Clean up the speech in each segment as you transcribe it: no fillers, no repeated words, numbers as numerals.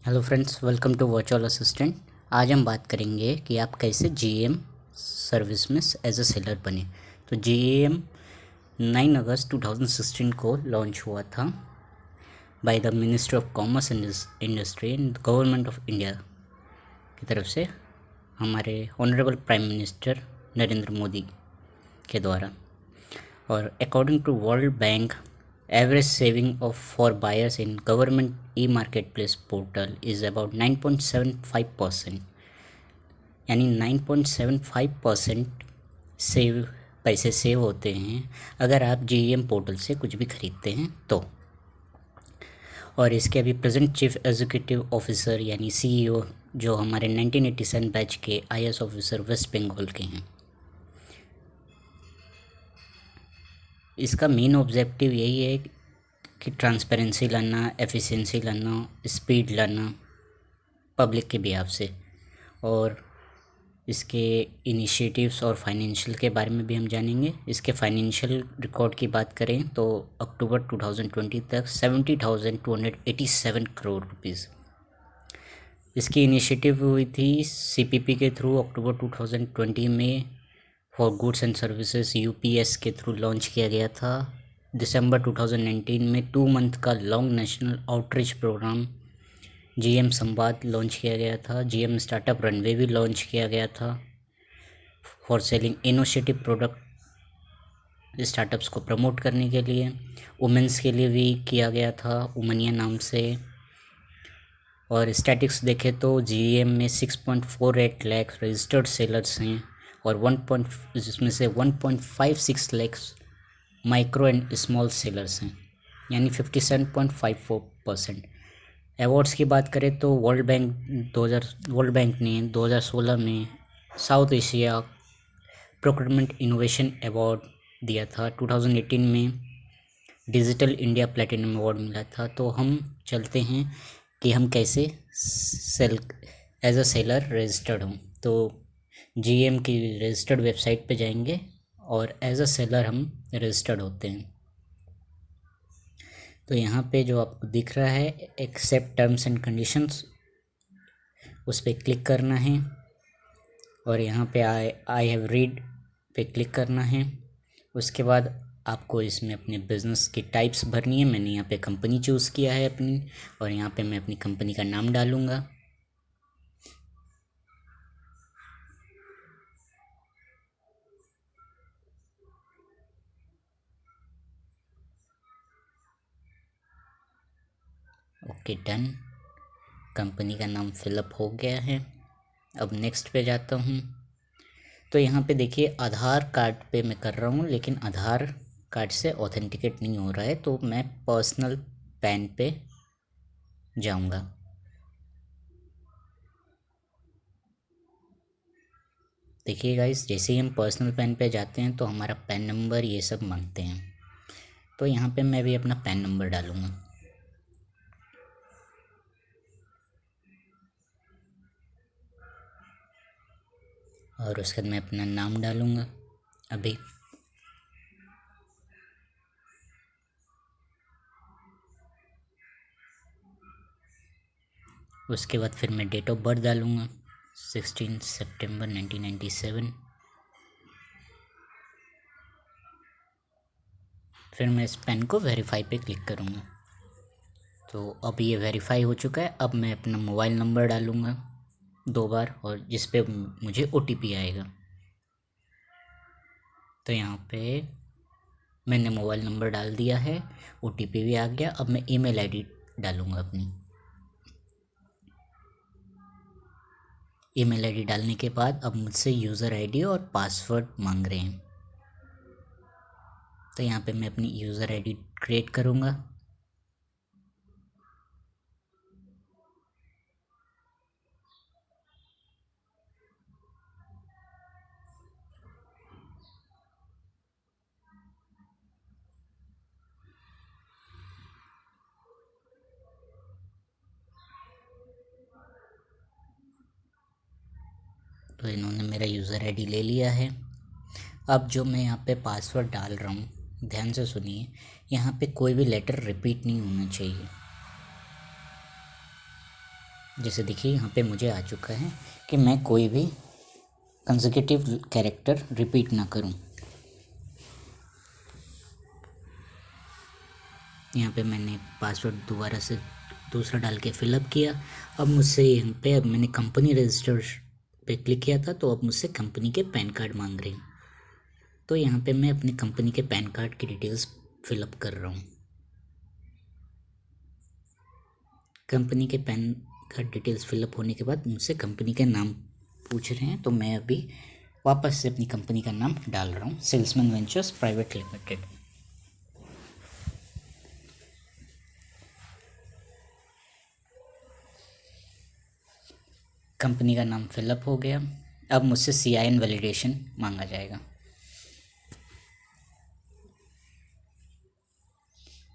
Hello friends, welcome to virtual assistant. आज हम बात करेंगे कि आप कैसे जीएम सर्विस में एज अ सेलर बने। तो जीएम 9 अगस्त 2016 को लॉन्च हुआ था by the ministry of commerce and industry and government of India की तरफ से, हमारे honourable prime minister Narendra Modi के द्वारा। और according to world bank, average saving of for buyers in government e-marketplace portal is about 9.75%, यानी 9.75% सेव पैसे सेव होते हैं अगर आप जीईएम पोर्टल से कुछ भी खरीदते हैं तो। और इसके अभी प्रेजेंट चीफ एग्जीक्यूटिव ऑफिसर यानी सीईओ जो हमारे 1987 बैच के आईएएस ऑफिसर वेस्ट बंगाल के हैं। इसका मेन ऑब्जेक्टिव यही है कि ट्रांसपेरेंसी लाना, एफिशिएंसी लाना, स्पीड लाना पब्लिक के बिहाफ से। और इसके इनिशिएटिव्स और फाइनेंशियल के बारे में भी हम जानेंगे। इसके फाइनेंशियल रिकॉर्ड की बात करें तो अक्टूबर 2020 तक 70,287 करोड़ रुपीज़ इसकी इनिशिएटिव हुई थी सीपीपी के थ्रू। अक्टूबर 2020 में for goods and services UPS के थ्रू लॉन्च किया गया था। दिसंबर 2019 में 2 मंथ का long national outreach programme GeM Samvad launch किया गया था। जीएम स्टार्टअप रनवे भी लॉन्च किया गया था for selling innovative product, startups को प्रमोट करने के लिए। वुमेंस के लिए भी किया गया था उमनिया नाम से। और स्टैटिक्स देखें तो जीएम में 6.48 लाख रजिस्टर्ड सेलर्स हैं और जिसमें से 1.56 lakh micro and small sellers हैं, यानी 57.54%। अवार्ड्स की बात करें तो वर्ल्ड बैंक ने 2016 में south Asia procurement innovation award दिया था। 2018 में डिजिटल इंडिया प्लेटिनम अवार्ड मिला था। तो हम चलते हैं कि हम कैसे एज अ सेलर रजिस्टर्ड हों। तो जीएम की रजिस्टर्ड वेबसाइट पे जाएंगे और एज अ सेलर हम रजिस्टर्ड होते हैं। तो यहाँ पे जो आपको दिख रहा है एक्सेप्ट टर्म्स एंड कंडीशंस, उस पर क्लिक करना है और यहाँ पे आई हैव रीड पे क्लिक करना है। उसके बाद आपको इसमें अपने बिज़नेस की टाइप्स भरनी है। मैंने यहाँ पे कंपनी चूज़ किया है अपनी, और यहाँ पे मैं अपनी कंपनी का नाम डालूँगा। Okay, done. कंपनी का नाम फिलअप हो गया है। अब नेक्स्ट पे जाता हूँ। तो यहाँ पे देखिए आधार कार्ड पे मैं कर रहा हूँ, लेकिन आधार कार्ड से ऑथेंटिकेट नहीं हो रहा है, तो मैं पर्सनल पैन पे जाऊँगा। देखिए गाइस, जैसे ही हम पर्सनल पैन पे जाते हैं तो हमारा पैन नंबर ये सब मांगते हैं। तो यहाँ पे मैं भी अपना पैन नंबर डालूँगा। और उसके बाद मैं अपना नाम डालूँगा अभी। उसके बाद फिर मैं डेट ऑफ बर्थ डालूँगा 16 सितंबर 1997। फिर मैं इस पेन को वेरीफाई पे क्लिक करूँगा। तो अब ये वेरीफाई हो चुका है। अब मैं अपना मोबाइल नंबर डालूँगा 2 बार, और जिस पे मुझे ओटीपी आएगा। तो यहाँ पे मैंने मोबाइल नंबर डाल दिया है, ओटीपी भी आ गया। अब मैं ईमेल आईडी डालूँगा अपनी। ईमेल आईडी डालने के बाद अब मुझसे यूज़र आईडी और पासवर्ड मांग रहे हैं। तो यहाँ पे मैं अपनी यूज़र आईडी क्रिएट करूँगा। तो इन्होंने मेरा यूज़र आईडी ले लिया है। अब जो मैं यहाँ पे पासवर्ड डाल रहा हूँ, ध्यान से सुनिए, यहाँ पे कोई भी लेटर रिपीट नहीं होना चाहिए। जैसे देखिए यहाँ पे मुझे आ चुका है कि मैं कोई भी कंसेक्यूटिव कैरेक्टर रिपीट ना करूँ। यहाँ पे मैंने पासवर्ड दोबारा से दूसरा डाल के फिलअप किया। अब मुझसे यहाँ पे अब मैंने कंपनी रजिस्टर पे क्लिक किया था, तो अब मुझसे कंपनी के पैन कार्ड मांग रहे हैं। तो यहाँ पे मैं अपनी कंपनी के पैन कार्ड की डिटेल्स फिलअप कर रहा हूँ। कंपनी के पैन कार्ड डिटेल्स फिलअप होने के बाद मुझसे कंपनी का नाम पूछ रहे हैं, तो मैं अभी वापस से अपनी कंपनी का नाम डाल रहा हूँ, salesman ventures private limited. Company का नाम फिलअप हो गया। अब मुझसे CIN वैलिडेशन मांगा जाएगा।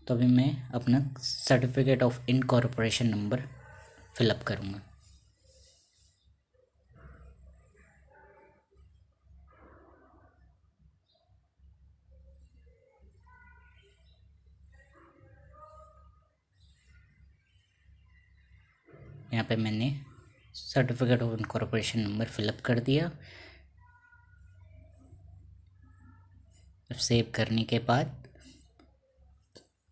तो अभी मैं अपना certificate of incorporation number fill up करूँगा। यहाँ पे मैंने certificate of incorporation number fill up कर दिया। सेव करने के बाद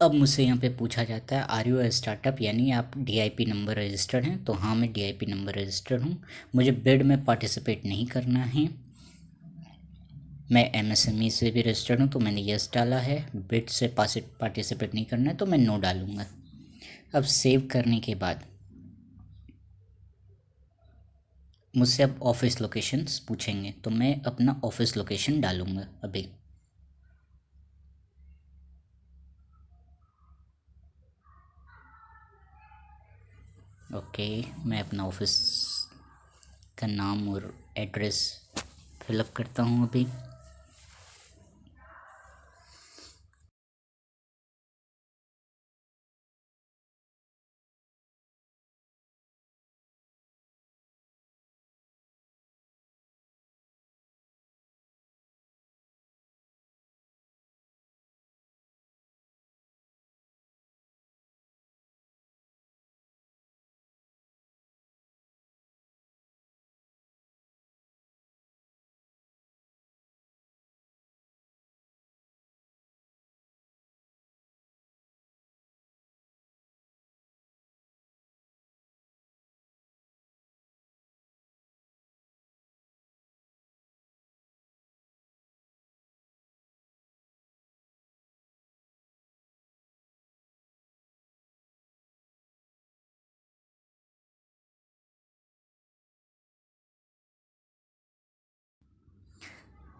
अब मुझसे यहाँ पे पूछा जाता है आर यू ए स्टार्टअप, यानी आप DIP नंबर रजिस्टर्ड हैं। तो हाँ, मैं DIP नंबर रजिस्टर्ड हूँ। मुझे बिड में पार्टिसिपेट नहीं करना है। मैं MSME से भी रजिस्टर्ड हूँ, तो मैंने यस डाला है। बिड से पार्टिसिपेट नहीं करना है, तो मैं नो डालूँगा। अब सेव करने के बाद मुझसे अब ऑफिस लोकेशंस पूछेंगे, तो मैं अपना ऑफिस लोकेशन डालूँगा अभी। ओके, मैं अपना ऑफिस का नाम और एड्रेस फिलअप करता हूँ अभी।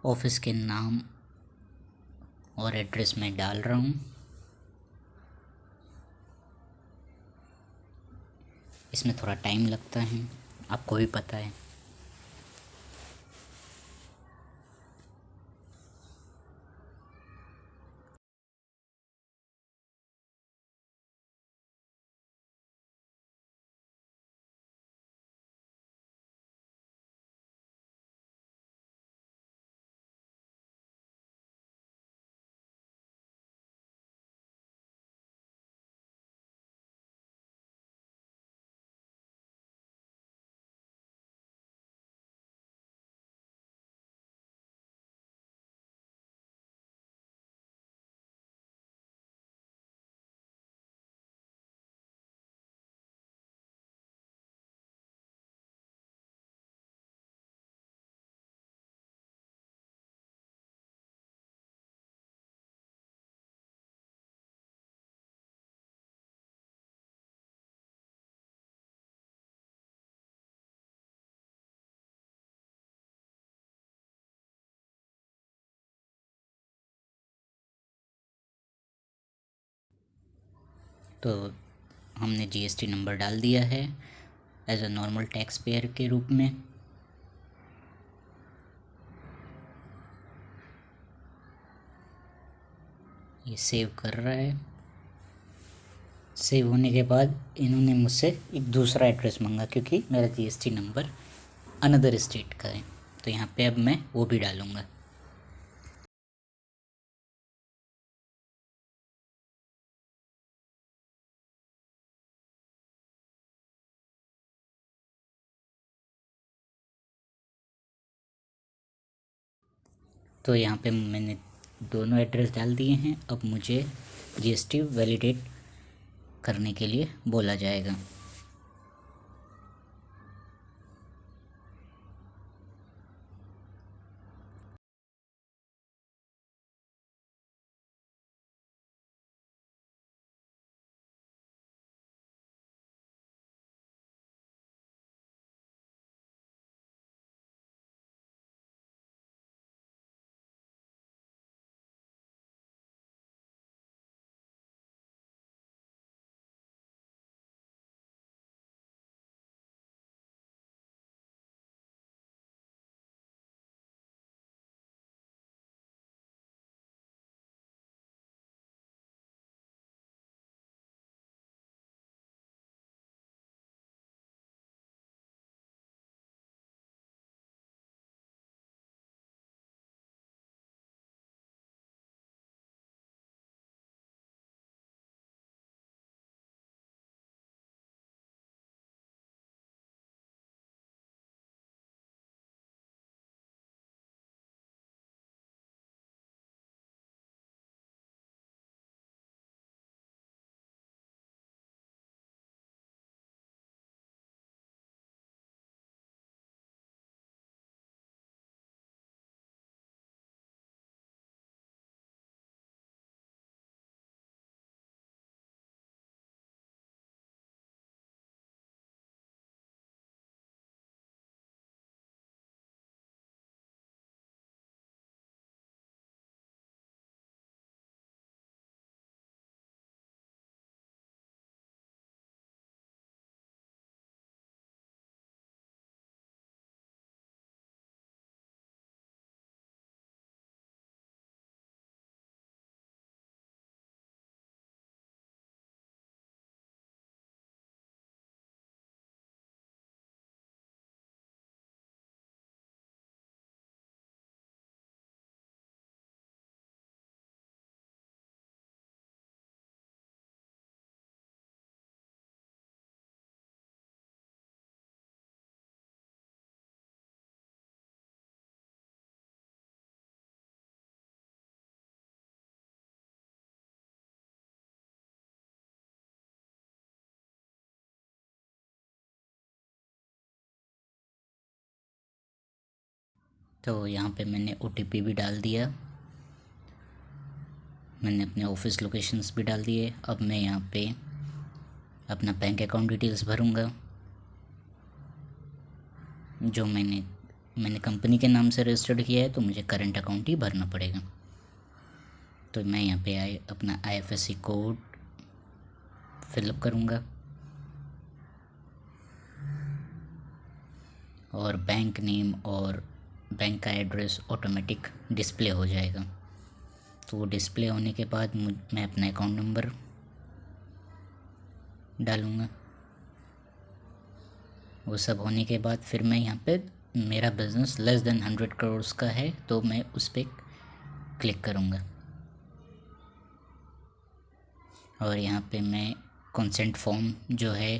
ऑफिस के नाम और एड्रेस में डाल रहा हूँ। इसमें थोड़ा टाइम लगता है, आपको भी पता है। तो हमने GST नंबर डाल दिया है as a normal tax payer के रूप में। ये सेव कर रहा है। सेव होने के बाद इन्होंने मुझसे एक दूसरा एड्रेस मांगा, क्योंकि मेरा GST नंबर अनदर स्टेट का है। तो यहाँ पे अब मैं वो भी डालूँगा। तो यहाँ पे मैंने दोनों एड्रेस डाल दिए हैं। अब मुझे जीएसटी वैलिडेट करने के लिए बोला जाएगा। तो यहाँ पे मैंने ओटीपी भी डाल दिया, मैंने अपने ऑफिस लोकेशंस भी डाल दिए। अब मैं यहाँ पे अपना बैंक अकाउंट डिटेल्स भरूँगा, जो मैंने कंपनी के नाम से रजिस्टर्ड किया है, तो मुझे करंट अकाउंट ही भरना पड़ेगा। तो मैं यहाँ पे अपना आईएफएससी कोड फिलअप करूँगा और बैंक नेम और बैंक का एड्रेस ऑटोमेटिक डिस्प्ले हो जाएगा। तो वो डिस्प्ले होने के बाद मैं अपना अकाउंट नंबर डालूँगा। वो सब होने के बाद फिर मैं यहाँ पे, मेरा बिज़नेस लेस देन 100 करोड़ का है, तो मैं उस पर क्लिक करूँगा और यहाँ पे मैं कंसेंट फॉर्म जो है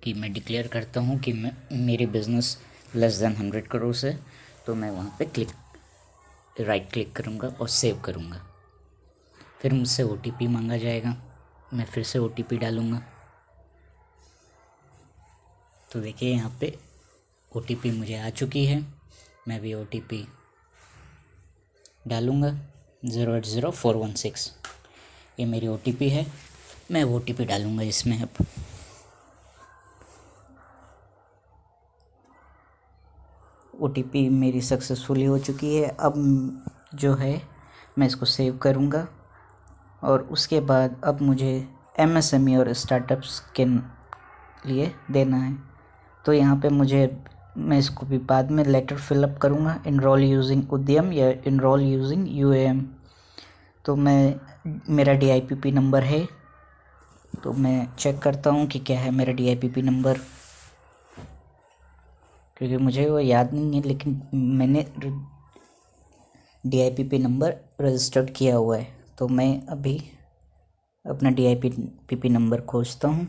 कि मैं डिक्लेयर करता हूँ कि मेरी बिज़नेस लेस देन 100 करोड़ है, तो मैं वहाँ पे राइट क्लिक करूँगा और सेव करूँगा। फिर मुझसे ओटीपी मांगा जाएगा, मैं फिर से ओटीपी डालूँगा। तो देखिए यहाँ पे ओटीपी मुझे आ चुकी है, मैं भी ओटीपी डालूँगा 080416। ये मेरी ओटीपी है, मैं ओटीपी डालूँगा इसमें। अब ओटीपी मेरी सक्सेसफुली हो चुकी है। अब जो है मैं इसको सेव करूँगा और उसके बाद अब मुझे एमएसएमई और स्टार्टअप्स के लिए देना है। तो यहाँ पे मैं इसको भी बाद में लेटर फिलअप करूँगा, इनरोल यूजिंग उद्यम या इनरोल यूजिंग यूएएम। तो मेरा डीआईपीपी नंबर है, तो मैं चेक करता हूँ कि क्या है मेरा डीआईपीपी नंबर, क्योंकि मुझे वो याद नहीं है, लेकिन मैंने डीआईपीपी नंबर रजिस्टर्ड किया हुआ है। तो मैं अभी अपना डीआईपीपी नंबर खोजता हूँ।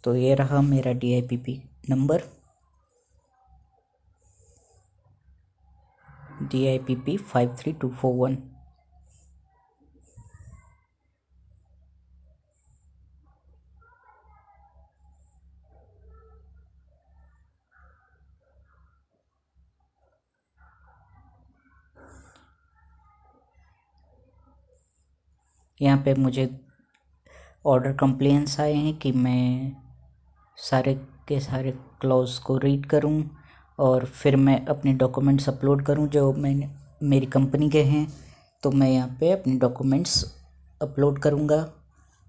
तो ये रहा मेरा DIPP नंबर, DIPP 53241। यहाँ पे मुझे ऑर्डर कंप्लेंट्स आए हैं कि मैं सारे के सारे क्लॉज को रीड करूं और फिर मैं अपने डॉक्यूमेंट्स अपलोड करूं जो मैंने मेरी कंपनी के हैं। तो मैं यहाँ पे अपने डॉक्यूमेंट्स अपलोड करूँगा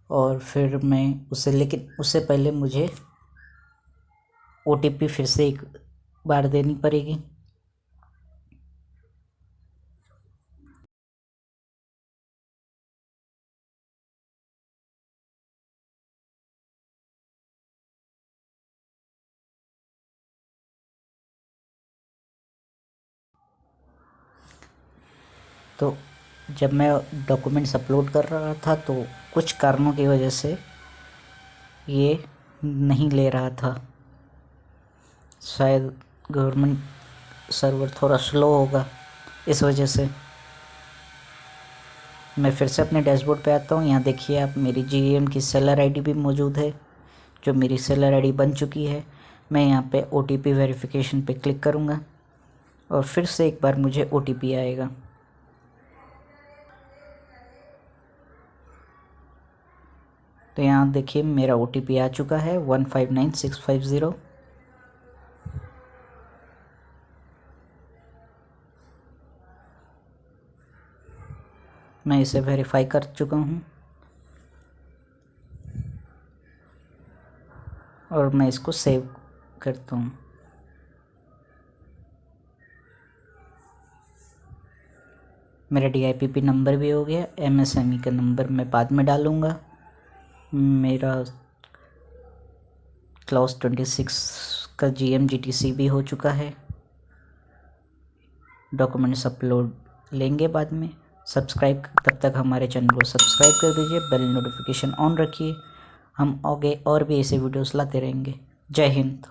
और फिर मैं उसे, लेकिन उससे पहले मुझे OTP फिर से एक बार देनी पड़ेगी। तो जब मैं डॉक्यूमेंट्स अपलोड कर रहा था तो कुछ कारणों की वजह से ये नहीं ले रहा था। शायद गवर्नमेंट सर्वर थोड़ा स्लो होगा, इस वजह से। मैं फिर से अपने डैशबोर्ड पे आता हूँ। यहाँ देखिए आप, मेरी GEM की सेलर ID भी मौजूद है, जो मेरी सेलर ID बन चुकी है। मैं यहाँ पे OTP वेरिफिकेशन पे क्लिक करूँगा और फिर से एक बार मुझे OTP आएगा। तो यहाँ देखिए मेरा OTP आ चुका है 159650। मैं इसे वेरीफाई कर चुका हूँ और मैं इसको सेव करता हूँ। मेरा DIPP नंबर भी हो गया। MSME का नंबर मैं बाद में डालूँगा। मेरा क्लॉज 26 का GMGTC भी हो चुका है। डॉक्यूमेंट्स अपलोड लेंगे बाद में। सब्सक्राइब, तब तक हमारे चैनल को सब्सक्राइब कर दीजिए, बेल नोटिफिकेशन ऑन रखिए। हम आगे और भी ऐसे वीडियोस लाते रहेंगे। जय हिंद।